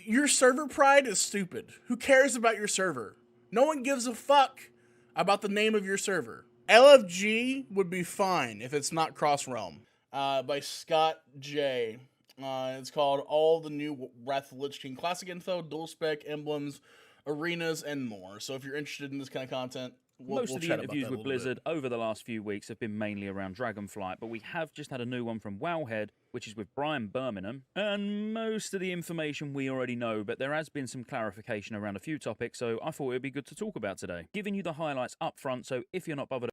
your server pride is stupid. Who cares about your server? No one gives a fuck about the name of your server. LFG would be fine if it's not cross-realm. By Scott J. It's called All the New Wrath of the Lich King Classic Info, Dual Spec, Emblems, Arenas, and more. So if you're interested in this kind of content, Most of the interviews with Blizzard over the last few weeks have been mainly around Dragonflight, but we have just had a new one from Wowhead, which is with Brian Birmingham, and most of the information we already know, but there has been some clarification around a few topics, so I thought it would be good to talk about today. Giving you the highlights up front, so if you're not bothered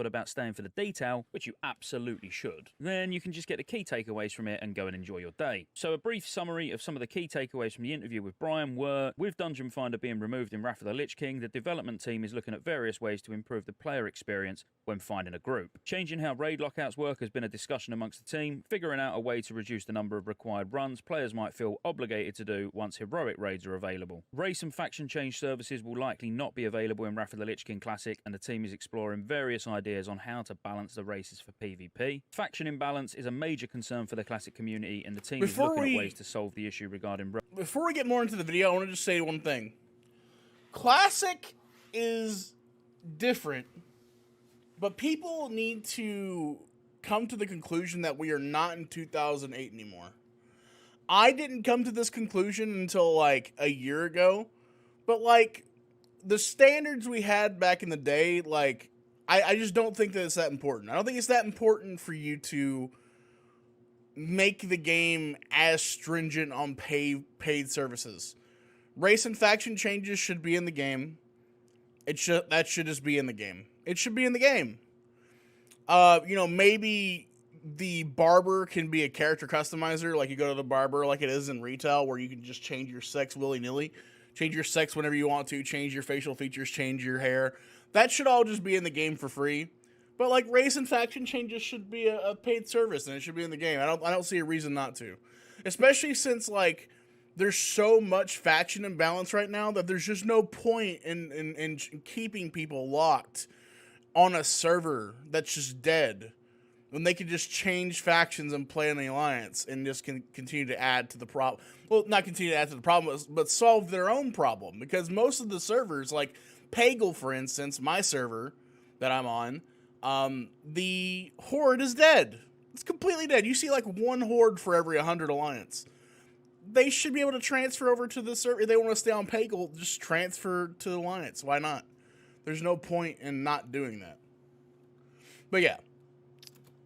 about staying for the detail, which you absolutely should, then you can just get the key takeaways from it and go and enjoy your day. So a brief summary of some of the key takeaways from the interview with Brian were, with Dungeon Finder being removed in Wrath of the Lich King, the development team is looking at various ways to improve the player experience when finding a group. Changing how raid lockouts work has been a discussion amongst the team, figuring out a way to reduce the number of required runs players might feel obligated to do once heroic raids are available. Race and faction change services will likely not be available in Wrath of the Lich King Classic, and the team is exploring various ideas on how to balance the races for PvP. Faction imbalance is a major concern for the Classic community, and the team is looking at ways to solve the issue regarding... Before we get more into the video, I want to just say one thing. Classic is different, but people need to come to the conclusion that we are not in 2008 anymore. I didn't come to this conclusion until, like, a year ago, but, like, the standards we had back in the day, like... I just don't think that it's that important. I don't think it's that important for you to make the game as stringent on paid services. Race and faction changes should be in the game. That should just be in the game. It should be in the game. You know, maybe the barber can be a character customizer, like you go to the barber like it is in retail, where you can just change your sex willy-nilly. Change your sex whenever you want to, change your facial features, change your hair. That should all just be in the game for free. But like race and faction changes should be a paid service, and it should be in the game. I don't see a reason not to. Especially since like there's so much faction imbalance right now that there's just no point in keeping people locked on a server that's just dead, when they could just change factions and play in the alliance and just continue to add to the problem. Well, not continue to add to the problem, but solve their own problem. Because most of the servers, like Pagel, for instance, my server that I'm on, the horde is dead. It's completely dead. You see like one horde for every 100 alliance. They should be able to transfer over to the server. If they want to stay on Pagel, just transfer to the alliance. Why not? There's no point in not doing that. But yeah.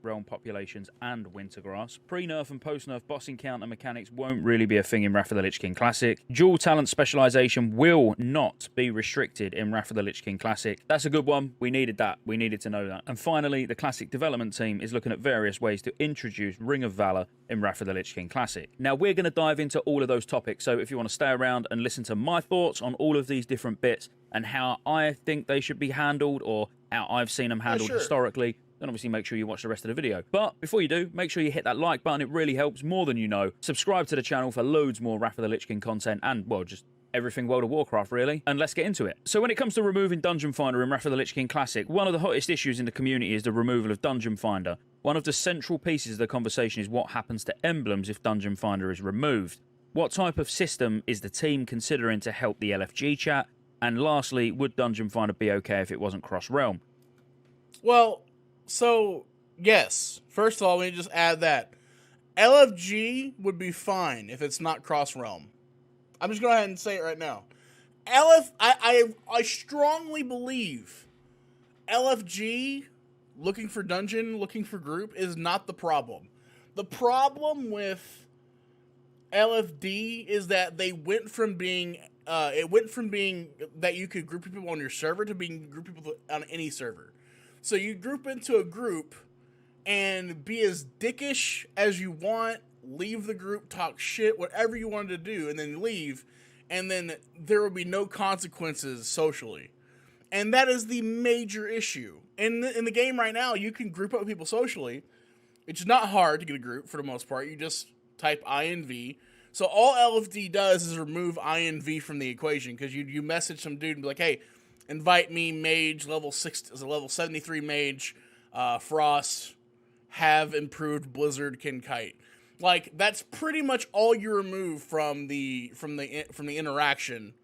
Realm populations and Wintergrass. Pre-nerf and post-nerf boss encounter mechanics won't really be a thing in Wrath of the Lich King Classic. Dual talent specialization will not be restricted in Wrath of the Lich King Classic. That's a good one. We needed that. We needed to know that. And finally, the Classic development team is looking at various ways to introduce Ring of Valor in Wrath of the Lich King Classic. Now, we're going to dive into all of those topics, so if you want to stay around and listen to my thoughts on all of these different bits and how I think they should be handled, or how I've seen them handled historically, then obviously make sure you watch the rest of the video. But before you do, make sure you hit that like button. It really helps more than you know. Subscribe to the channel for loads more Wrath of the Lich King content and, well, just everything World of Warcraft, really. And let's get into it. So when it comes to removing Dungeon Finder in Wrath of the Lich King Classic, one of the hottest issues in the community is the removal of Dungeon Finder. One of the central pieces of the conversation is what happens to emblems if Dungeon Finder is removed. What type of system is the team considering to help the LFG chat? And lastly, would Dungeon Finder be okay if it wasn't cross-realm? Well, so, yes. First of all, let me just add that. LFG would be fine if it's not cross-realm. I'm just going to go ahead and say it right now. I strongly believe LFG, looking for dungeon, looking for group, is not the problem. The problem with LFD is that they went from being... it went from being that you could group people on your server to being group people on any server. So you group into a group and be as dickish as you want, leave the group, talk shit, whatever you wanted to do, and then leave, and then there will be no consequences socially. And that is the major issue. In the game right now, you can group up with people socially. It's not hard to get a group for the most part. You just type INV. So all LFD does is remove INV from the equation, because you message some dude and be like, hey, invite me, mage, level 73 mage, Frost, have improved Blizzard, can kite. Like, that's pretty much all you remove from the interaction,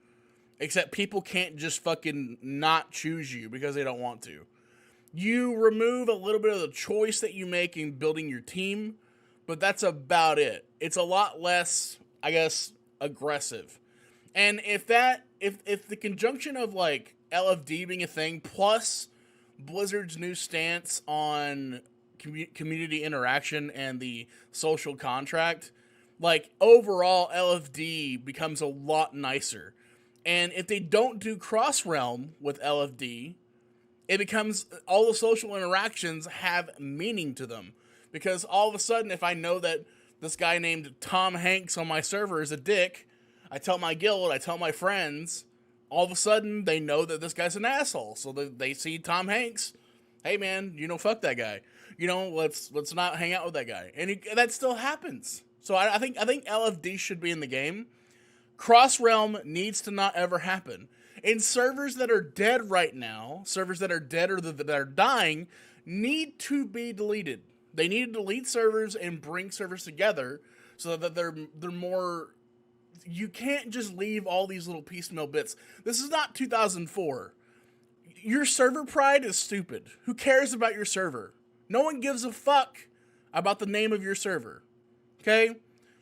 except people can't just fucking not choose you because they don't want to. You remove a little bit of the choice that you make in building your team, but that's about it. It's a lot less, I guess, aggressive. And if the conjunction of like LFD being a thing plus Blizzard's new stance on community interaction and the social contract, like, overall LFD becomes a lot nicer. And if they don't do cross-realm with LFD, it becomes, all the social interactions have meaning to them. Because all of a sudden, if I know that this guy named Tom Hanks on my server is a dick, I tell my guild, I tell my friends, all of a sudden they know that this guy's an asshole. So they see Tom Hanks, hey man, fuck that guy. Let's not hang out with that guy. And that still happens. So I think LFD should be in the game. Cross-realm needs to not ever happen. In servers that are dead right now, servers that are dead or that are dying, need to be deleted. They need to delete servers and bring servers together so that they're more... You can't just leave all these little piecemeal bits. This is not 2004. Your server pride is stupid. Who cares about your server? No one gives a fuck about the name of your server. Okay?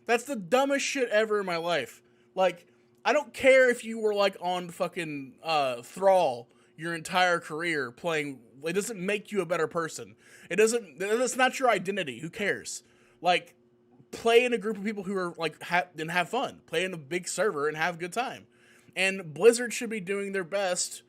That's the dumbest shit ever in my life. Like, I don't care if you were, like, on fucking Thrall your entire career playing. It doesn't make you a better person. That's not your identity. Who cares? Like, play in a group of people who are, like, and have fun. Play in a big server and have a good time. And Blizzard should be doing their best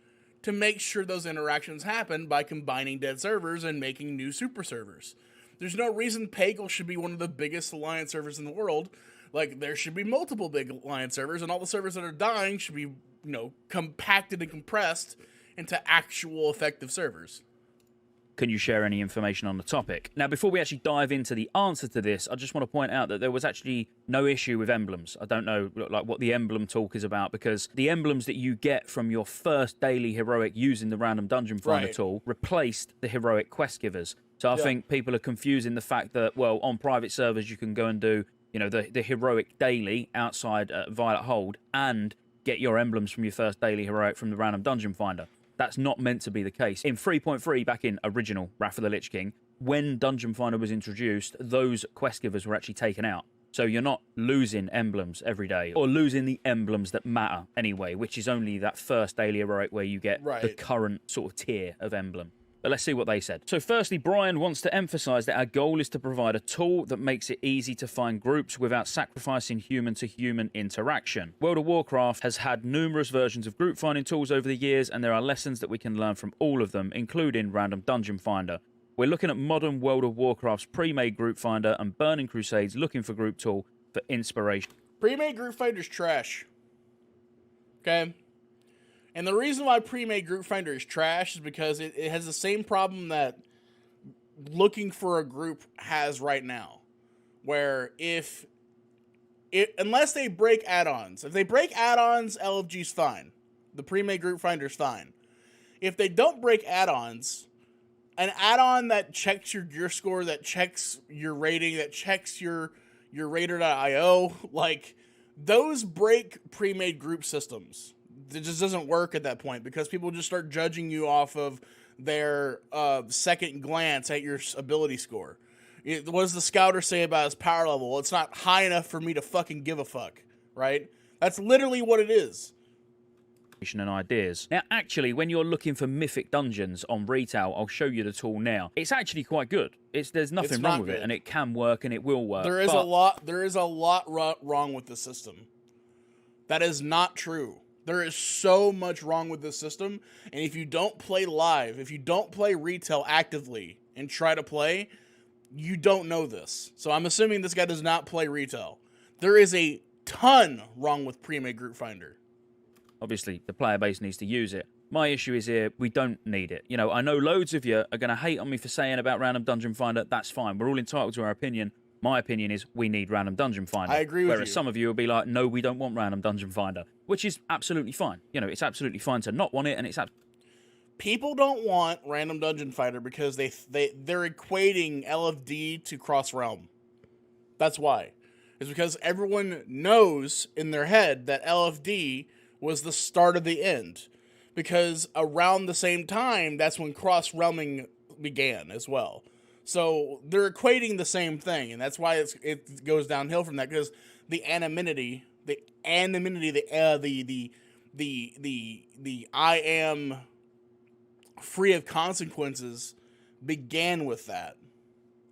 to make sure those interactions happen by combining dead servers and making new super servers. There's no reason Pagel should be one of the biggest Alliance servers in the world. Like, there should be multiple big Alliance servers, and all the servers that are dying should be, compacted and compressed into actual effective servers. Can you share any information on the topic? Now, before we actually dive into the answer to this, I just want to point out that there was actually no issue with emblems. I don't know what the emblem talk is about, because the emblems that you get from your first daily heroic using the random dungeon finder tool replaced the heroic quest givers. So I think people are confusing the fact that, well, on private servers you can go and do, the heroic daily outside Violet Hold and get your emblems from your first daily heroic from the random dungeon finder. That's not meant to be the case. In 3.3, back in original Wrath of the Lich King, when Dungeon Finder was introduced, those quest givers were actually taken out. So you're not losing emblems every day, or losing the emblems that matter anyway, which is only that first daily heroic where you get the current sort of tier of emblem. But let's see what they said. So firstly, Brian wants to emphasize that our goal is to provide a tool that makes it easy to find groups without sacrificing human-to-human interaction. World of Warcraft has had numerous versions of group finding tools over the years, and there are lessons that we can learn from all of them, including Random Dungeon Finder. We're looking at modern World of Warcraft's pre-made group finder and Burning Crusades looking for group tool for inspiration. Pre-made group finder's trash. Okay? And the reason why pre-made group finder is trash is because it has the same problem that looking for a group has right now. Where unless they break add-ons. If they break add-ons, LFG's fine. The pre-made group finder's fine. If they don't break add-ons, an add-on that checks your gear score, that checks your rating, that checks your Raider.io, like, those break pre-made group systems. It just doesn't work at that point because people just start judging you off of their second glance at your ability score. What does the scouter say about his power level? Well, it's not high enough for me to fucking give a fuck, right? That's literally what it is. And ideas. Now, actually, when you're looking for mythic dungeons on retail, I'll show you the tool now. It's actually quite good. There's nothing wrong with it, and it can work and it will work. There is a lot wrong with the system. That is not true. There is so much wrong with this system, and if you don't play live, if you don't play retail actively and try to play, you don't know this. So I'm assuming this guy does not play retail. There is a ton wrong with pre-made group finder. Obviously, the player base needs to use it. My issue is here, we don't need it. I know loads of you are going to hate on me for saying about Random Dungeon Finder. That's fine. We're all entitled to our opinion. My opinion is we need Random Dungeon Finder. I agree with you. Whereas some of you will be like, no, we don't want Random Dungeon Finder, which is absolutely fine. It's absolutely fine to not want it, and it's people don't want Random Dungeon Finder because they're equating LFD to cross-realm. That's why. It's because everyone knows in their head that LFD was the start of the end. Because around the same time, that's when cross-realming began as well. So they're equating the same thing, and that's why it goes downhill from that. Because the I am free of consequences began with that.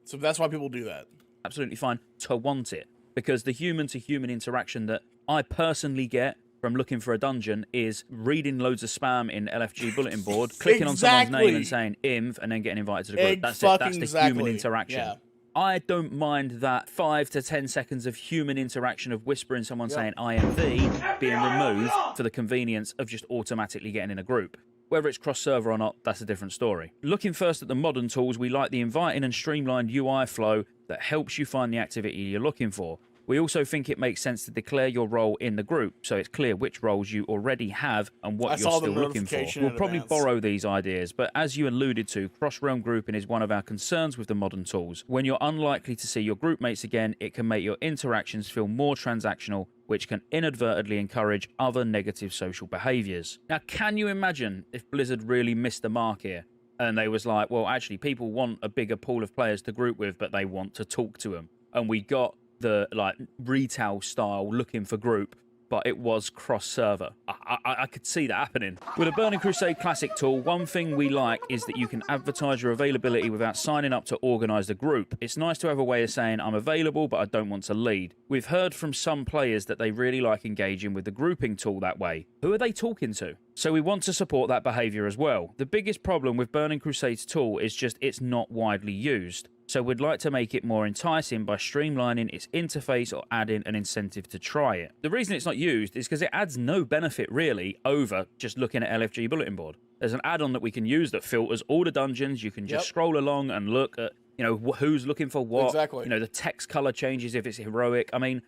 So that's why people do that. Absolutely fine to want it, because the human-to-human interaction that I personally get from looking for a dungeon is reading loads of spam in LFG bulletin board, clicking on someone's name and saying "inv" and then getting invited to the group. That's it. That's the human interaction. Yeah. I don't mind that 5 to 10 seconds of human interaction of whispering someone saying "I am thee" being removed for the convenience of just automatically getting in a group. Whether it's cross-server or not, that's a different story. Looking first at the modern tools, we like the inviting and streamlined UI flow that helps you find the activity you're looking for. We also think it makes sense to declare your role in the group, so it's clear which roles you already have and what you're still looking for. We'll probably borrow these ideas, but as you alluded to, cross-realm grouping is one of our concerns with the modern tools. When you're unlikely to see your group mates again, it can make your interactions feel more transactional, which can inadvertently encourage other negative social behaviours. Now, can you imagine if Blizzard really missed the mark here? And they was like, well, actually, people want a bigger pool of players to group with, but they want to talk to them. And we got the retail style looking for group, but it was cross-server. I could see that happening. With a Burning Crusade Classic tool, one thing we like is that you can advertise your availability without signing up to organise the group. It's nice to have a way of saying, I'm available, but I don't want to lead. We've heard from some players that they really like engaging with the grouping tool that way. Who are they talking to? So we want to support that behaviour as well. The biggest problem with Burning Crusade's tool is just it's not widely used. So we'd like to make it more enticing by streamlining its interface or adding an incentive to try it. The reason it's not used is because it adds no benefit really over just looking at LFG bulletin board. There's an add-on that we can use that filters all the dungeons. You can just scroll along and look at, who's looking for what. Exactly. The text color changes if it's heroic. I mean,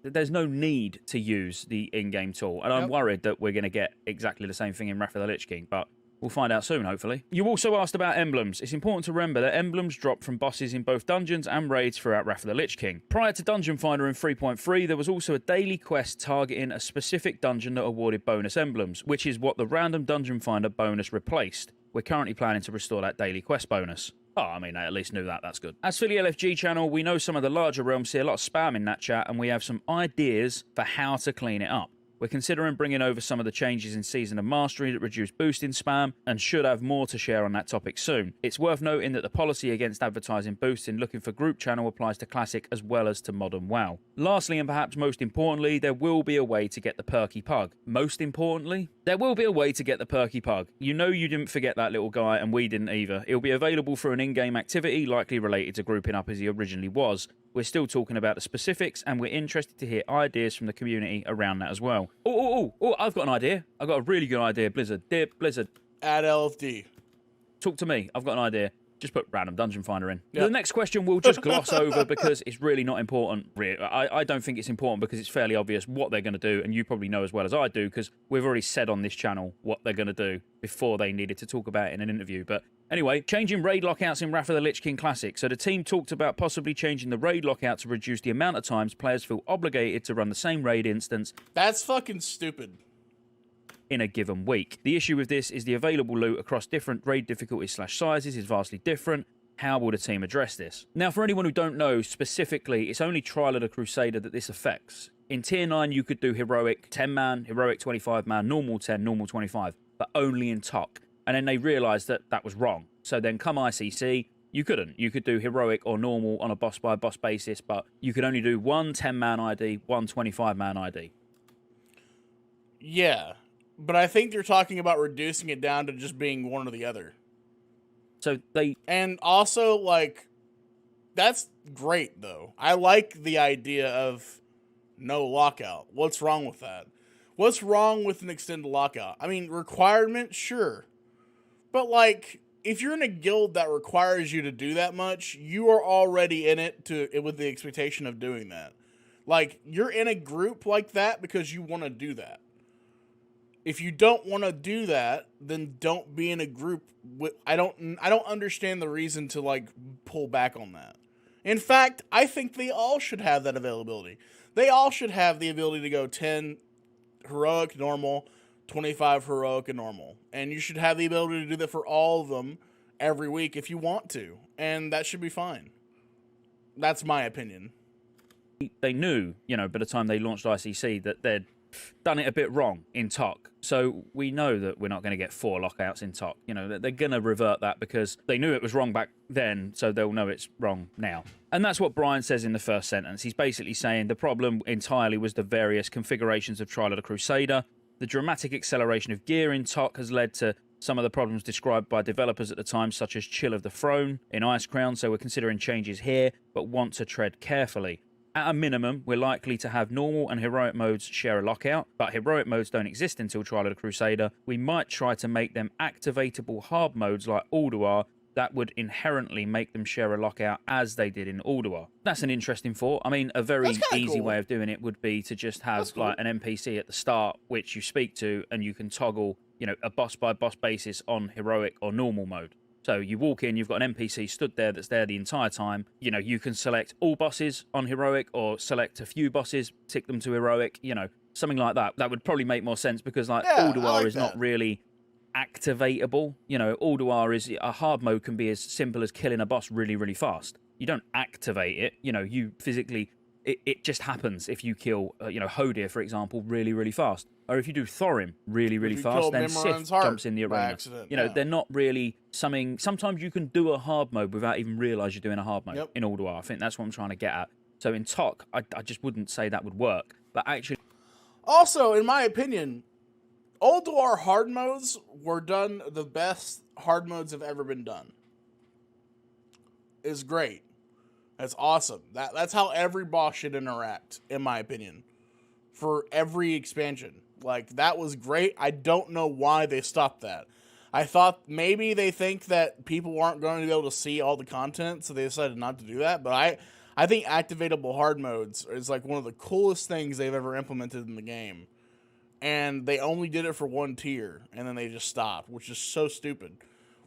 there's no need to use the in-game tool. And I'm worried that we're going to get exactly the same thing in Wrath of the Lich King, but we'll find out soon, hopefully. You also asked about emblems. It's important to remember that emblems drop from bosses in both dungeons and raids throughout Wrath of the Lich King. Prior to Dungeon Finder in 3.3, there was also a daily quest targeting a specific dungeon that awarded bonus emblems, which is what the random Dungeon Finder bonus replaced. We're currently planning to restore that daily quest bonus. Oh, I mean, I at least knew that. That's good. As for the LFG channel, we know some of the larger realms see a lot of spam in that chat, and we have some ideas for how to clean it up. We're considering bringing over some of the changes in Season of Mastery that reduce boosting spam, and should have more to share on that topic soon. It's worth noting that the policy against advertising boosting looking for group channel applies to Classic as well as to Modern WoW. Lastly, and perhaps most importantly, there will be a way to get the perky pug. Most importantly, there will be a way to get the perky pug. You know you didn't forget that little guy, and we didn't either. It'll be available for an in-game activity, likely related to grouping up as he originally was. We're still talking about the specifics, and we're interested to hear ideas from the community around that as well. Oh, I've got an idea. I've got a really good idea, Blizzard. Dear Blizzard. Add LFD. Talk to me. I've got an idea. Just put random Dungeon Finder in. Yep. The next question we'll just gloss over because it's really not important. I don't think it's important because it's fairly obvious what they're going to do, and you probably know as well as I do because we've already said on this channel what they're going to do before they needed to talk about it in an interview. But anyway, changing raid lockouts in Wrath of the Lich King Classic. So the team talked about possibly changing the raid lockout to reduce the amount of times players feel obligated to run the same raid instance. That's fucking stupid. In a given week. The issue with this is the available loot across different raid difficulties / sizes is vastly different. How will the team address this? Now, for anyone who don't know, specifically, it's only Trial of the Crusader that this affects. In Tier 9, you could do Heroic 10-man, Heroic 25-man, Normal 10, Normal 25, but only in TOC. And then they realised that that was wrong. So then come ICC, you couldn't. You could do Heroic or Normal on a boss-by-boss basis, but you could only do one 10-man ID, one 25-man ID. Yeah. But I think they're talking about reducing it down to just being one or the other. So they... And also, that's great, though. I like the idea of no lockout. What's wrong with that? What's wrong with an extended lockout? I mean, requirement, sure. But, if you're in a guild that requires you to do that much, you are already in it with the expectation of doing that. You're in a group like that because you want to do that. If you don't want to do that, then don't be in a group. I don't understand the reason to pull back on that. In fact, I think they all should have that availability. They all should have the ability to go 10 heroic, normal, 25 heroic and normal. And you should have the ability to do that for all of them every week if you want to. And that should be fine. That's my opinion. They knew, by the time they launched ICC that they'd done it a bit wrong in TOC. So we know that we're not going to get 4 lockouts in TOC. They're going to revert that because they knew it was wrong back then, so they'll know it's wrong now. And that's what Brian says in the first sentence. He's basically saying the problem entirely was the various configurations of Trial of the Crusader. The dramatic acceleration of gear in TOC has led to some of the problems described by developers at the time, such as Chill of the Throne in Icecrown, so we're considering changes here, but want to tread carefully. At a minimum, we're likely to have normal and heroic modes share a lockout, but heroic modes don't exist until Trial of the Crusader. We might try to make them activatable hard modes like Ulduar that would inherently make them share a lockout as they did in Ulduar. That's an interesting thought. I mean, a very easy way of doing it would be to just have like an NPC at the start which you speak to and you can toggle, a boss-by-boss basis on heroic or normal mode. So you walk in, you've got an NPC stood there that's there the entire time. You can select all bosses on heroic or select a few bosses, tick them to heroic, something like that. That would probably make more sense because Ulduar is not really activatable. Ulduar is a hard mode can be as simple as killing a boss really, really fast. You don't activate it, you physically, it just happens if you kill, Hodir, for example, really, really fast. Or if you do Thorim really, really fast, then Sif jumps in the arena. Accident, they're not really something. Sometimes you can do a hard mode without even realise you're doing a hard mode in Ulduar. I think that's what I'm trying to get at. So in TOC, I just wouldn't say that would work. But actually... Also, in my opinion, Ulduar hard modes were done the best hard modes have ever been done. It's great. That's awesome. That's how every boss should interact, in my opinion, for every expansion. Like, that was great. I don't know why they stopped that. I thought maybe they think that people aren't going to be able to see all the content, so they decided not to do that. But I think activatable hard modes is like one of the coolest things they've ever implemented in the game. And they only did it for one tier, and then they just stopped, which is so stupid.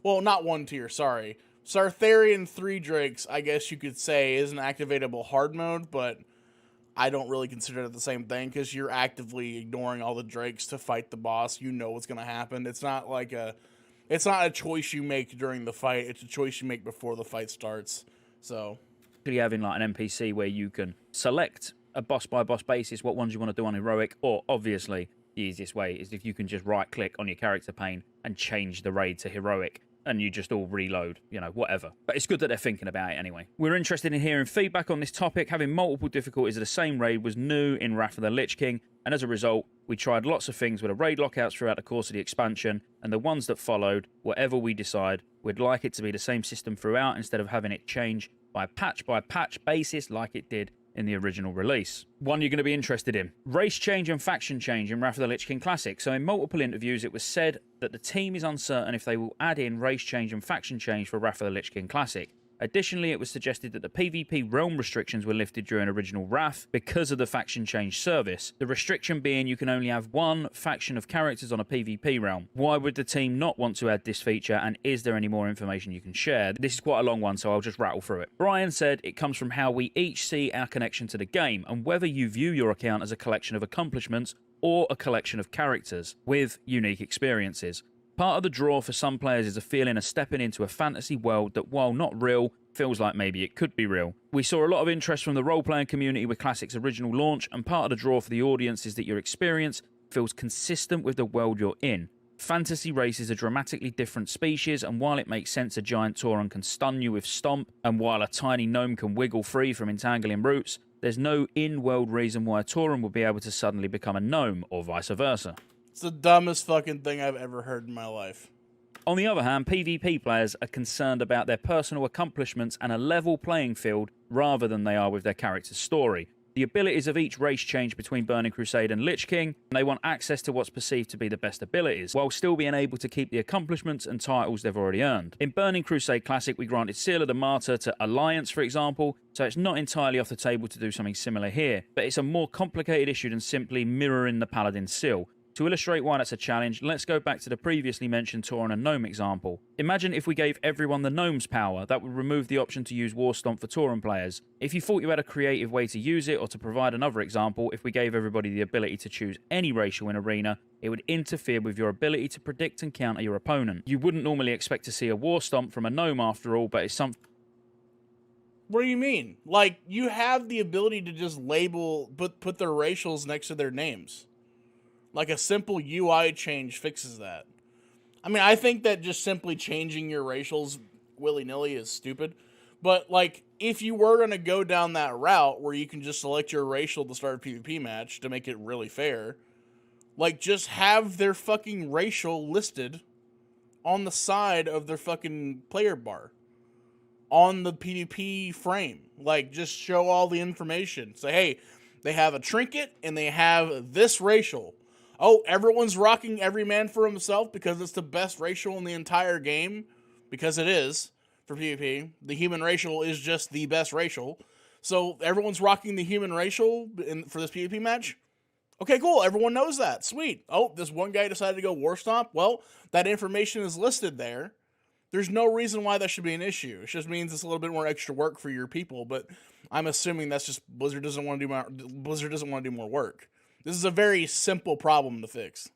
Well, not one tier, sorry. Sartharian 3 Drakes, I guess you could say, is an activatable hard mode, but I don't really consider it the same thing because you're actively ignoring all the Drakes to fight the boss. You know what's going to happen. It's not a choice you make during the fight. It's a choice you make before the fight starts. So having like an NPC where you can select a boss-by-boss basis what ones you want to do on heroic, or obviously the easiest way is if you can just right-click on your character pane and change the raid to heroic. And you just all reload, whatever. But it's good that they're thinking about it anyway. We're interested in hearing feedback on this topic. Having multiple difficulties of the same raid was new in Wrath of the Lich King, and as a result, we tried lots of things with the raid lockouts throughout the course of the expansion, and the ones that followed, whatever we decide, we'd like it to be the same system throughout instead of having it change by patch basis like it did in the original release. One you're going to be interested in. Race change and faction change in Wrath of the Lich King Classic. So in multiple interviews it was said that the team is uncertain if they will add in race change and faction change for Wrath of the Lich King Classic. Additionally, it was suggested that the PvP realm restrictions were lifted during original Wrath because of the faction change service. The restriction being you can only have one faction of characters on a PvP realm. Why would the team not want to add this feature, and is there any more information you can share? This is quite a long one, so I'll just rattle through it. Brian said it comes from how we each see our connection to the game, and whether you view your account as a collection of accomplishments or a collection of characters with unique experiences. Part of the draw for some players is a feeling of stepping into a fantasy world that, while not real, feels like maybe it could be real. We saw a lot of interest from the role-playing community with Classic's original launch, and part of the draw for the audience is that your experience feels consistent with the world you're in. Fantasy races are dramatically different species, and while it makes sense a giant Tauren can stun you with Stomp, and while a tiny gnome can wiggle free from entangling roots, there's no in-world reason why a Tauren will be able to suddenly become a gnome, or vice versa. It's the dumbest fucking thing I've ever heard in my life. On the other hand, PvP players are concerned about their personal accomplishments and a level playing field rather than they are with their character's story. The abilities of each race change between Burning Crusade and Lich King, and they want access to what's perceived to be the best abilities, while still being able to keep the accomplishments and titles they've already earned. In Burning Crusade Classic, we granted Seal of the Martyr to Alliance, for example, so it's not entirely off the table to do something similar here, but it's a more complicated issue than simply mirroring the Paladin seal. To illustrate why that's a challenge, let's go back to the previously mentioned Tauren and Gnome example. Imagine if we gave everyone the Gnome's power, that would remove the option to use War Stomp for Tauren players. If you thought you had a creative way to use it, or to provide another example, if we gave everybody the ability to choose any racial in Arena, it would interfere with your ability to predict and counter your opponent. You wouldn't normally expect to see a War Stomp from a Gnome after all, but it's something... What do you mean? Like, you have the ability to just label, put their racials next to their names. Like, a simple UI change fixes that. I mean, I think that just simply changing your racials willy-nilly is stupid. But, like, if you were going to go down that route where you can just select your racial to start a PvP match to make it really fair, like, just have their fucking racial listed on the side of their fucking player bar. On the PvP frame. Like, just show all the information. Say, hey, they have a trinket and they have this racial. Oh, everyone's rocking every man for himself because it's the best racial in the entire game. Because it is for PvP. The human racial is just the best racial. So everyone's rocking the human racial for this PvP match. Okay, cool. Everyone knows that. Sweet. Oh, this one guy decided to go War Stomp. Well, that information is listed there. There's no reason why that should be an issue. It just means it's a little bit more extra work for your people, but I'm assuming that's just Blizzard doesn't want to do more work. This is a very simple problem to fix.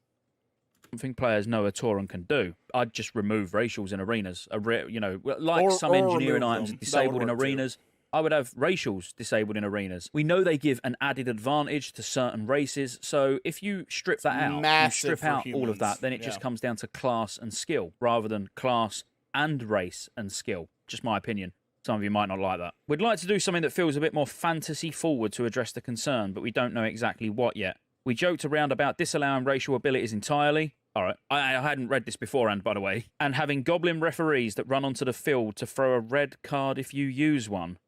Something players know a Tauren can do. I'd just remove racials in arenas. Like some engineering items disabled in arenas. I would have racials disabled in arenas. We know they give an added advantage to certain races, so if you strip that out, you strip out all of that, then it just comes down to class and skill, rather than class and race and skill. Just my opinion. Some of you might not like that. We'd like to do something that feels a bit more fantasy forward to address the concern, but we don't know exactly what yet. We joked around about disallowing racial abilities entirely. Alright, I hadn't read this beforehand, by the way. And having goblin referees that run onto the field to throw a red card if you use one.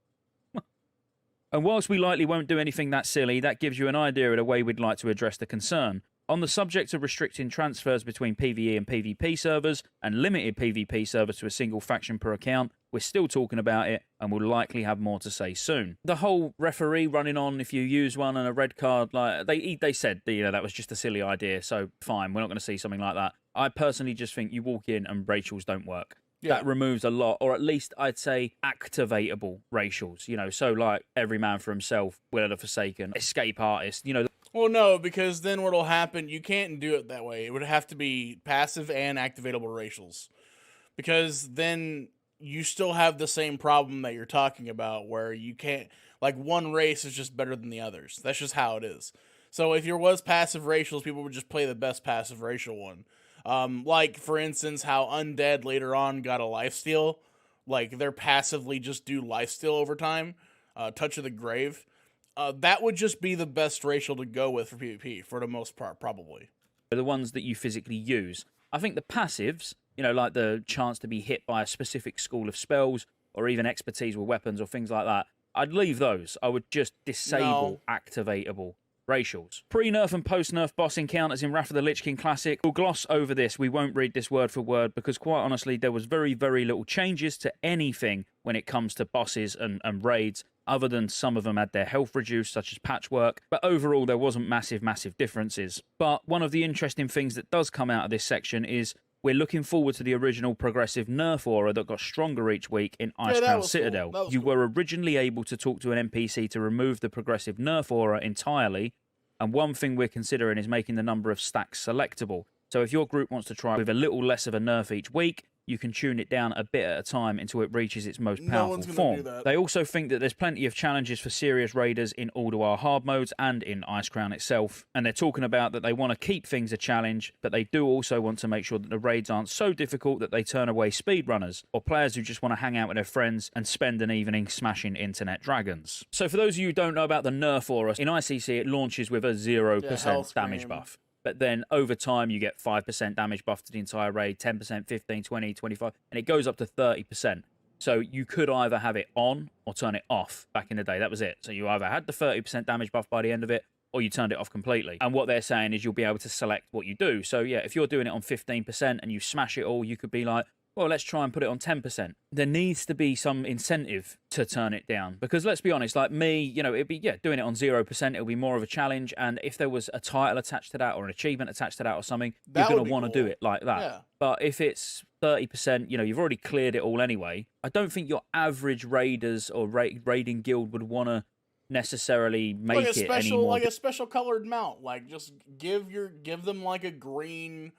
And whilst we likely won't do anything that silly, that gives you an idea of the way we'd like to address the concern. On the subject of restricting transfers between PvE and PvP servers, and limited PvP servers to a single faction per account, we're still talking about it, and we'll likely have more to say soon. The whole referee running on if you use one and a red card, like they said, that was just a silly idea, so fine, we're not going to see something like that. I personally just think you walk in and racials don't work. Yeah. That removes a lot, or at least I'd say activatable racials, so like Every Man for Himself, Will of the Forsaken, Escape Artist, Well, no, because then what'll happen, you can't do it that way. It would have to be passive and activatable racials. Because then you still have the same problem that you're talking about, where you can't, like, one race is just better than the others. That's just how it is. So if there was passive racials, people would just play the best passive racial one. Like, for instance, how Undead later on got a lifesteal. Like, they're passively just do lifesteal over time. Touch of the Grave. That would just be the best racial to go with for PvP, for the most part, probably. The ones that you physically use. I think the passives, like the chance to be hit by a specific school of spells, or even expertise with weapons or things like that, I'd leave those. I would just disable activatable racials. Pre-nerf and post-nerf boss encounters in Wrath of the Lich King Classic. We'll gloss over this. We won't read this word for word, because quite honestly, there was very, very little changes to anything when it comes to bosses and raids, other than some of them had their health reduced, such as Patchwork, but overall there wasn't massive differences. But one of the interesting things that does come out of this section is we're looking forward to the original progressive Nerf aura that got stronger each week in Icecrown Citadel. Cool. You were originally able to talk to an NPC to remove the progressive Nerf aura entirely, and one thing we're considering is making the number of stacks selectable. So if your group wants to try with a little less of a nerf each week, you can tune it down a bit at a time until it reaches its most powerful form. They also think that there's plenty of challenges for serious raiders in Ulduar hard modes and in Icecrown itself. And they're talking about that they want to keep things a challenge, but they do also want to make sure that the raids aren't so difficult that they turn away speedrunners, or players who just want to hang out with their friends and spend an evening smashing internet dragons. So for those of you who don't know about the Nerf aura, in ICC it launches with a 0% damage buff. But then over time, you get 5% damage buff to the entire raid, 10%, 15, 20, 25, and it goes up to 30%. So you could either have it on or turn it off back in the day. That was it. So you either had the 30% damage buff by the end of it, or you turned it off completely. And what they're saying is you'll be able to select what you do. So yeah, if you're doing it on 15% and you smash it all, you could be like, well, let's try and put it on 10%. There needs to be some incentive to turn it down. Because let's be honest, like me, you know, it'd be, yeah, doing it on 0%, it'll be more of a challenge. And if there was a title attached to that or an achievement attached to that or something, you're going to want to do it like that. Yeah. But if it's 30%, you know, you've already cleared it all anyway. I don't think your average raiders or raiding guild would want to necessarily make it anymore. Like a special colored mount. Like, just give them like a green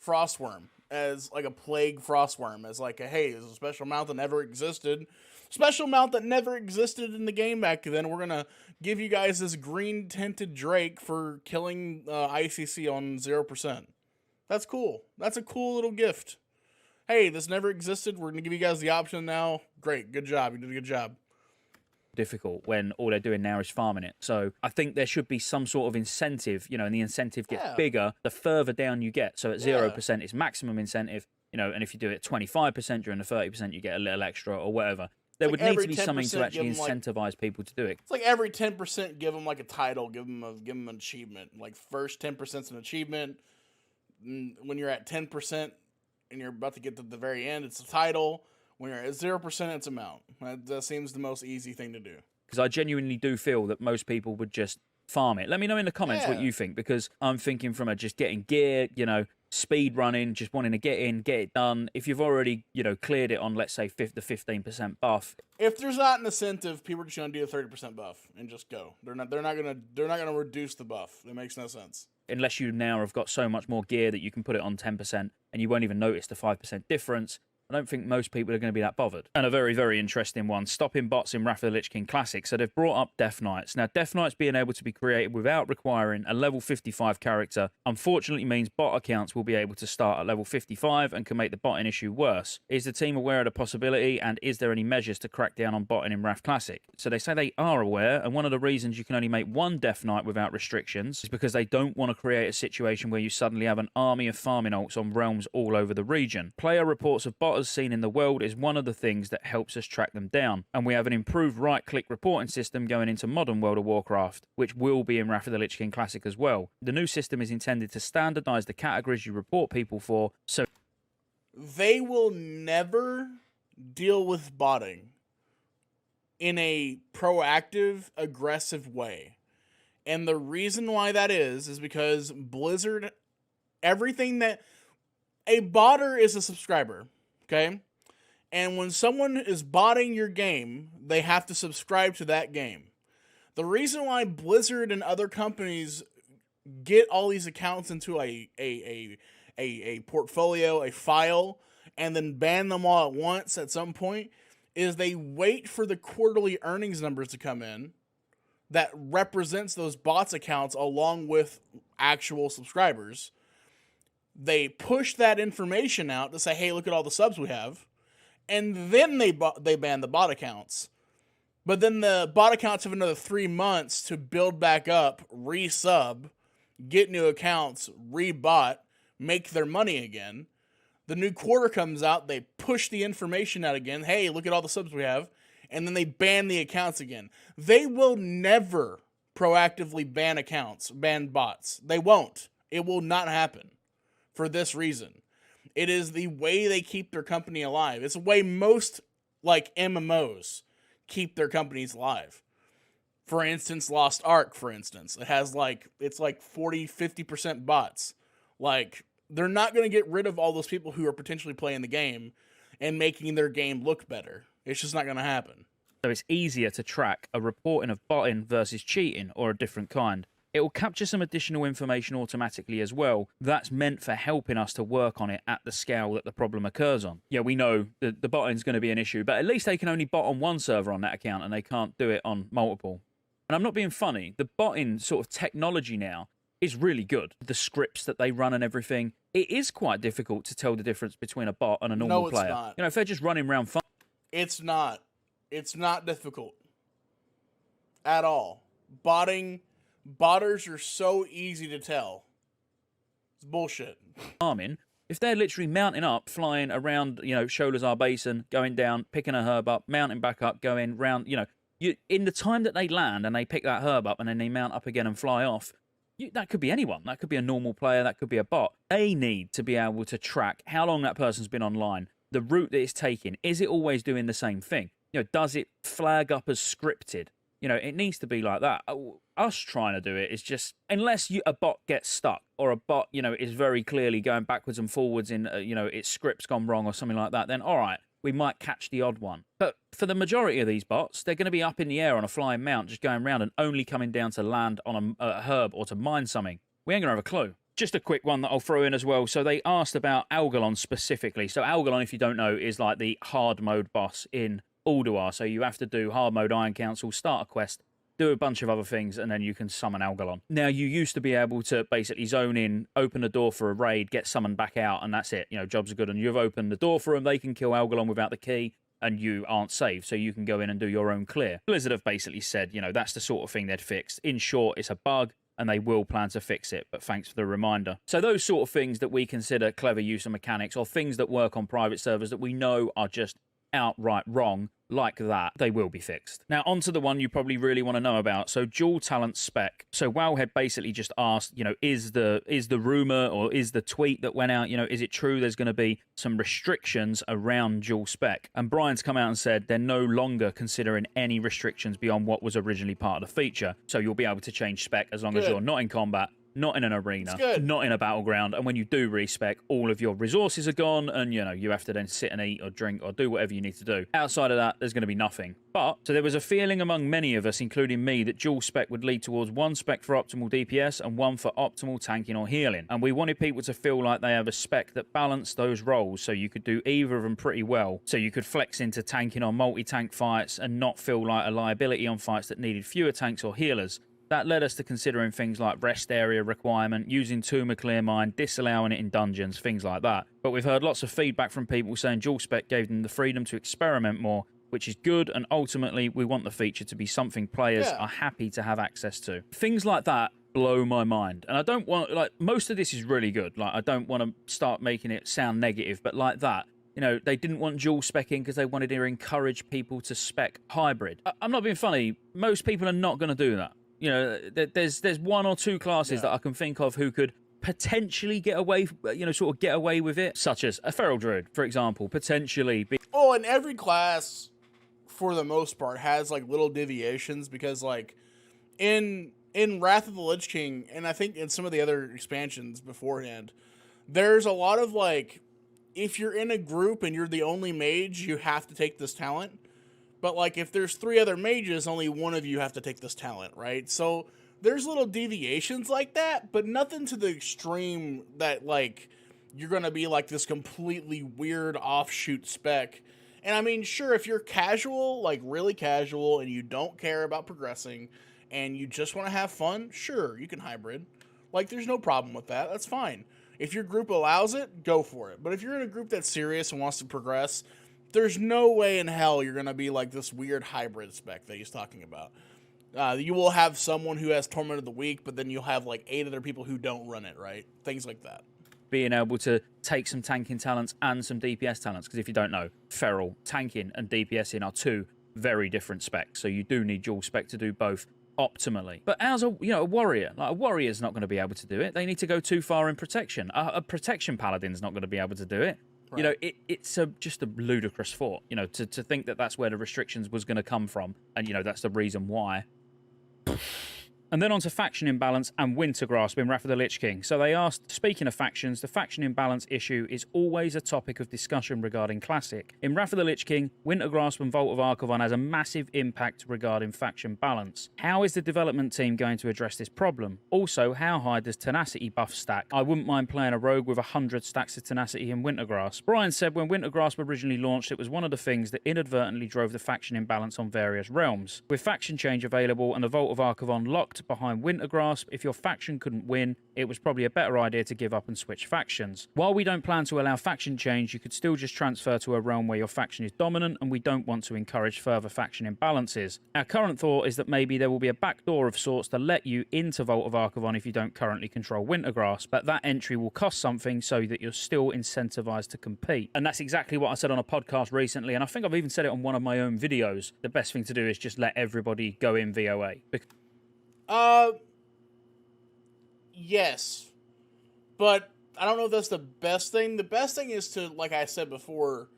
frostworm, as like a plague frostworm, as like a, hey, there's a special mount that never existed. Special mount that never existed in the game back then. We're gonna give you guys this green tinted Drake for killing ICC on 0%. That's cool. That's a cool little gift. Hey, this never existed. We're gonna give you guys the option now. Great, good job. You did a good job. Difficult when all they're doing now is farming it. So I think there should be some sort of incentive, you know, and the incentive gets bigger the further down you get. So at 0% it's maximum incentive, you know, and if you do it 25% during the 30%, you get a little extra or whatever. There would need to be something to actually incentivize people to do it. It's like every 10% give them like a title, give them an achievement. Like first 10% is an achievement. When you're at 10% and you're about to get to the very end, it's a title. When you're at 0%, it's a mount. That seems the most easy thing to do. Because I genuinely do feel that most people would just farm it. Let me know in the comments what you think, because I'm thinking from a just getting gear, you know, speed running, just wanting to get in, get it done. If you've already, you know, cleared it on, let's say, the 15% buff. If there's not an incentive, people are just gonna do a 30% buff and just go. They're not gonna reduce the buff. It makes no sense. Unless you now have got so much more gear that you can put it on 10% and you won't even notice the 5% difference. I don't think most people are going to be that bothered. And a very, very interesting one, stopping bots in Wrath of the Lich King Classic. So they've brought up Death Knights. Now, Death Knights being able to be created without requiring a level 55 character, unfortunately means bot accounts will be able to start at level 55 and can make the botting issue worse. Is the team aware of the possibility, and is there any measures to crack down on botting in Wrath Classic? So they say they are aware, and one of the reasons you can only make one Death Knight without restrictions is because they don't want to create a situation where you suddenly have an army of farming alts on realms all over the region. Player reports of botters seen in the world is one of the things that helps us track them down, and we have an improved right-click reporting system going into modern World of Warcraft, which will be in Wrath of the Lich King Classic as well. The new system is intended to standardize the categories you report people for, so they will never deal with botting in a proactive, aggressive way. And the reason why that is because Blizzard, everything that a botter is a subscriber, okay? And when someone is botting your game, they have to subscribe to that game. The reason why Blizzard and other companies get all these accounts into a portfolio, a file, and then ban them all at once at some point is they wait for the quarterly earnings numbers to come in that represents those bots accounts along with actual subscribers. They push that information out to say, hey, look at all the subs we have. And then they ban the bot accounts. But then the bot accounts have another 3 months to build back up, resub, get new accounts, rebot, make their money again. The new quarter comes out, they push the information out again. Hey, look at all the subs we have. And then they ban the accounts again. They will never proactively ban accounts, ban bots. They won't. It will not happen for this reason. It is the way they keep their company alive. It's the way most, like, MMOs keep their companies alive. For instance, Lost Ark, for instance. It has, like, it's like 40, 50% bots. Like, they're not going to get rid of all those people who are potentially playing the game and making their game look better. It's just not going to happen. So it's easier to track a reporting of botting versus cheating or a different kind. It will capture some additional information automatically as well. That's meant for helping us to work on it at the scale that the problem occurs on. Yeah, we know that the botting is going to be an issue, but at least they can only bot on one server on that account and they can't do it on multiple. And I'm not being funny. The botting sort of technology now is really good. The scripts that they run and everything, it is quite difficult to tell the difference between a bot and a normal player. No, it's not. You know, if they're just running around fun. It's not. It's not difficult at all. Botters are so easy to tell. It's bullshit. Farming, if they're literally mounting up, flying around, you know, Sholazar Basin, going down, picking a herb up, mounting back up, going round, you know, in the time that they land and they pick that herb up and then they mount up again and fly off, that could be anyone. That could be a normal player. That could be a bot. They need to be able to track how long that person's been online, the route that it's taking, is it always doing the same thing? You know, does it flag up as scripted? You know, it needs to be like that. Us trying to do it is just, unless a bot gets stuck, or a bot, you know, is very clearly going backwards and forwards in, you know, its script's gone wrong or something like that, then all right, we might catch the odd one. But for the majority of these bots, they're going to be up in the air on a flying mount, just going around and only coming down to land on a herb or to mine something. We ain't going to have a clue. Just a quick one that I'll throw in as well. So they asked about Algalon specifically. So Algalon, if you don't know, is like the hard mode boss in Ulduar. So you have to do hard mode Iron Council, start a quest, do a bunch of other things, and then you can summon Algalon. Now, you used to be able to basically zone in, open the door for a raid, get summoned back out, and that's it. You know, jobs are good, and you've opened the door for them. They can kill Algalon without the key, and you aren't saved, so you can go in and do your own clear. Blizzard have basically said, you know, that's the sort of thing they'd fixed. In short, it's a bug, and they will plan to fix it, but thanks for the reminder. So those sort of things that we consider clever use of mechanics, or things that work on private servers that we know are just outright wrong, like that, they will be fixed. Now, onto the one you probably really want to know about. So, dual talent spec. So, Wowhead basically just asked, you know, is the rumor or is the tweet that went out, you know, is it true there's going to be some restrictions around dual spec? And Brian's come out and said they're no longer considering any restrictions beyond what was originally part of the feature. So, you'll be able to change spec as long as you're not in combat, not in an arena, not in a battleground, and when you do respec, all of your resources are gone, and you know you have to then sit and eat or drink or do whatever you need to do. Outside of that, there's going to be nothing. But so there was a feeling among many of us, including me, that dual spec would lead towards one spec for optimal DPS and one for optimal tanking or healing, and we wanted people to feel like they have a spec that balanced those roles, so you could do either of them pretty well. So you could flex into tanking on multi-tank fights and not feel like a liability on fights that needed fewer tanks or healers. That led us to considering things like rest area requirement, using Tomb of Clear Mine, disallowing it in dungeons, things like that. But we've heard lots of feedback from people saying dual spec gave them the freedom to experiment more, which is good, and ultimately we want the feature to be something players are happy to have access to. Things like that blow my mind. And I don't want, like, most of this is really good. Like, I don't want to start making it sound negative, but like that, you know, they didn't want dual specking because they wanted to encourage people to spec hybrid. I'm not being funny. Most people are not going to do that. You know, there's one or two classes that I can think of who could potentially get away, you know, sort of get away with it, such as a Feral Druid, for example, potentially. Oh, and every class, for the most part, has, like, little deviations, because, like, in Wrath of the Lich King, and I think in some of the other expansions beforehand, there's a lot of, like, if you're in a group and you're the only mage, you have to take this talent. But, like, if there's 3 other mages, only one of you have to take this talent, right? So there's little deviations like that, but nothing to the extreme that, like, you're going to be, like, this completely weird offshoot spec. And, I mean, sure, if you're casual, like, really casual, and you don't care about progressing, and you just want to have fun, sure, you can hybrid. Like, there's no problem with that. That's fine. If your group allows it, go for it. But if you're in a group that's serious and wants to progress, there's no way in hell you're going to be like this weird hybrid spec that he's talking about. You will have someone who has Torment of the Week, but then you'll have like 8 other people who don't run it, right? Things like that. Being able to take some tanking talents and some DPS talents, because if you don't know, Feral, tanking, and DPSing are 2 very different specs, so you do need dual spec to do both optimally. But as a warrior, like a warrior's not going to be able to do it. They need to go too far in protection. A protection paladin's not going to be able to do it. Right. You know, it's just a ludicrous thought, you know, to think that that's where the restrictions was going to come from. And, you know, that's the reason why. And then on to faction imbalance and Wintergrasp in Wrath of the Lich King. So they asked, speaking of factions, the faction imbalance issue is always a topic of discussion regarding Classic. In Wrath of the Lich King, Wintergrasp and Vault of Archivon has a massive impact regarding faction balance. How is the development team going to address this problem? Also, how high does Tenacity buff stack? I wouldn't mind playing a rogue with 100 stacks of Tenacity in Wintergrasp. Brian said when Wintergrasp originally launched, it was one of the things that inadvertently drove the faction imbalance on various realms. With faction change available and the Vault of Archivon locked behind Wintergrasp, if your faction couldn't win, it was probably a better idea to give up and switch factions. While we don't plan to allow faction change, you could still just transfer to a realm where your faction is dominant, and we don't want to encourage further faction imbalances. Our current thought is that maybe there will be a backdoor of sorts to let you into Vault of Archivon if you don't currently control Wintergrasp, but that entry will cost something so that you're still incentivized to compete. And that's exactly what I said on a podcast recently, and I think I've even said it on one of my own videos. The best thing to do is just let everybody go in VOA. Yes. But I don't know if that's the best thing. The best thing is to, like I said before,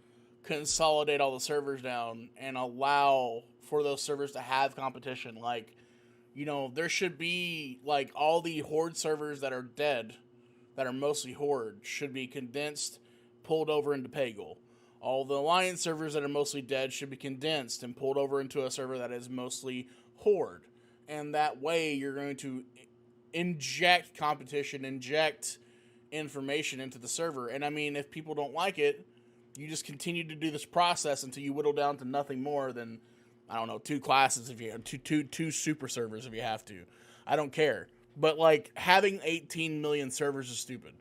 consolidate all the servers down and allow for those servers to have competition. Like, you know, there should be, like, all the Horde servers that are dead, that are mostly Horde, should be condensed, pulled over into Pagel. All the Alliance servers that are mostly dead should be condensed and pulled over into a server that is mostly Horde. And that way you're going to inject competition, inject information into the server. And I mean, if people don't like it, you just continue to do this process until you whittle down to nothing more than, I don't know, 2 classes if you have two super servers if you have to. I don't care. But like having 18 million servers is stupid.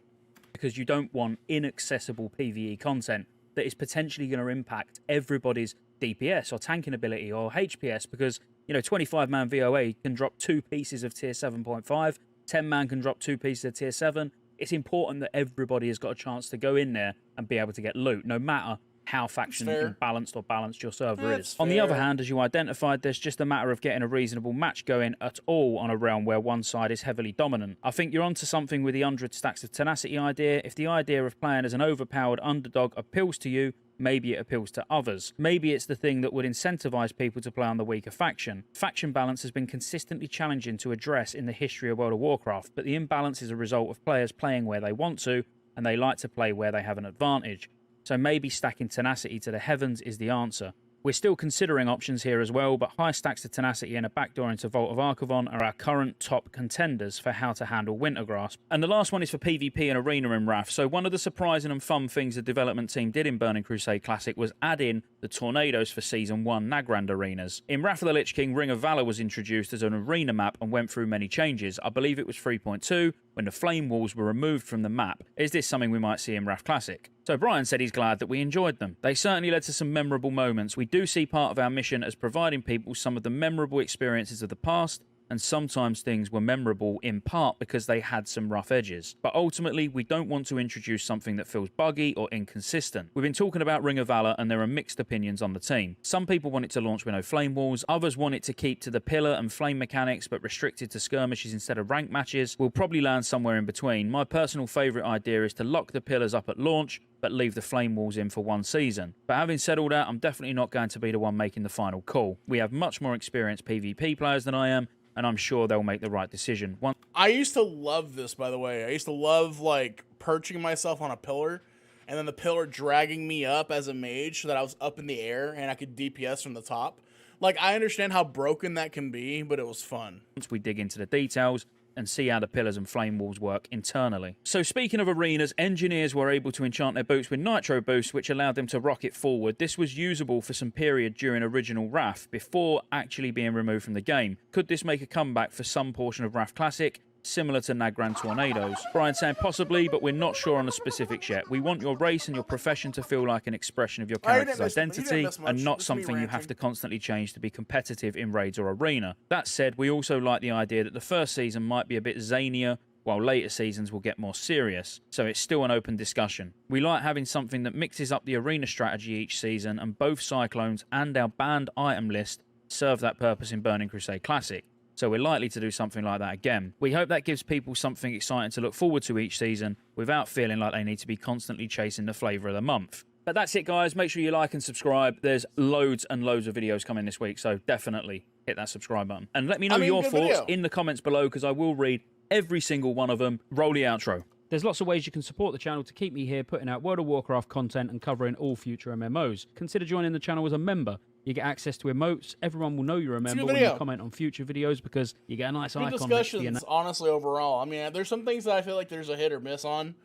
Because you don't want inaccessible PvE content that is potentially going to impact everybody's DPS or tanking ability or HPS, because, you know, 25-man VOA can drop 2 pieces of tier 7.5, 10-man can drop 2 pieces of tier 7. It's important that everybody has got a chance to go in there and be able to get loot, no matter how faction imbalanced or balanced your server is. On the other hand, as you identified, there's just a matter of getting a reasonable match going at all on a realm where one side is heavily dominant. I think you're onto something with the 100 stacks of tenacity idea. If the idea of playing as an overpowered underdog appeals to you, maybe it appeals to others. Maybe it's the thing that would incentivize people to play on the weaker faction. Faction balance has been consistently challenging to address in the history of World of Warcraft, but the imbalance is a result of players playing where they want to, and they like to play where they have an advantage. So maybe stacking tenacity to the heavens is the answer. We're still considering options here as well, but high stacks of tenacity and a backdoor into Vault of Archivon are our current top contenders for how to handle Wintergrasp. And the last one is for PvP and Arena in Wrath. So one of the surprising and fun things the development team did in Burning Crusade Classic was add in the Tornadoes for Season 1 Nagrand arenas. In Wrath of the Lich King, Ring of Valor was introduced as an arena map and went through many changes. I believe it was 3.2 when the flame walls were removed from the map. Is this something we might see in Wrath Classic? So Brian said he's glad that we enjoyed them. They certainly led to some memorable moments. We do see part of our mission as providing people some of the memorable experiences of the past, and sometimes things were memorable in part because they had some rough edges. But ultimately, we don't want to introduce something that feels buggy or inconsistent. We've been talking about Ring of Valor, and there are mixed opinions on the team. Some people want it to launch with no flame walls, others want it to keep to the pillar and flame mechanics but restricted to skirmishes instead of ranked matches. We'll probably land somewhere in between. My personal favourite idea is to lock the pillars up at launch, but leave the flame walls in for 1 season. But having said all that, I'm definitely not going to be the one making the final call. We have much more experienced PvP players than I am, and I'm sure they'll make the right decision. I used to love this, by the way. I used to love, like, perching myself on a pillar, and then the pillar dragging me up as a mage so that I was up in the air and I could DPS from the top. Like, I understand how broken that can be, but it was fun. Once we dig into the details and see how the pillars and flame walls work internally. So speaking of arenas, engineers were able to enchant their boots with nitro boost, which allowed them to rocket forward. This was usable for some period during original Wrath, before actually being removed from the game. Could this make a comeback for some portion of Wrath Classic, similar to Nagrand Tornadoes? Brian saying possibly, but we're not sure on the specifics yet. We want your race and your profession to feel like an expression of your character's identity and not something you have to constantly change to be competitive in raids or arena. That said, we also like the idea that the first season might be a bit zanier, while later seasons will get more serious, so it's still an open discussion. We like having something that mixes up the arena strategy each season, and both Cyclones and our banned item list serve that purpose in Burning Crusade Classic. So we're likely to do something like that again. We hope that gives people something exciting to look forward to each season without feeling like they need to be constantly chasing the flavour of the month. But that's it, guys. Make sure you like and subscribe. There's loads and loads of videos coming this week, so definitely hit that subscribe button. And let me know your thoughts in the comments below, because I will read every single one of them. Roll the outro. There's lots of ways you can support the channel to keep me here putting out World of Warcraft content and covering all future MMOs. Consider joining the channel as a member. You get access to emotes. Everyone will know you're a member when you comment on future videos, because you get a nice icon next to your name. Honestly, overall, I mean, there's some things that I feel like there's a hit or miss on,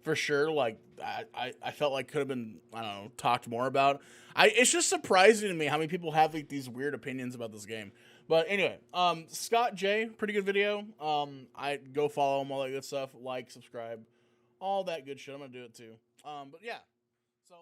for sure. Like I felt like could have been, I don't know, talked more about. It's just surprising to me how many people have like these weird opinions about this game. But anyway, Scott J, pretty good video. I go follow him, all that good stuff. Like, subscribe, all that good shit. I'm gonna do it too. But yeah, so.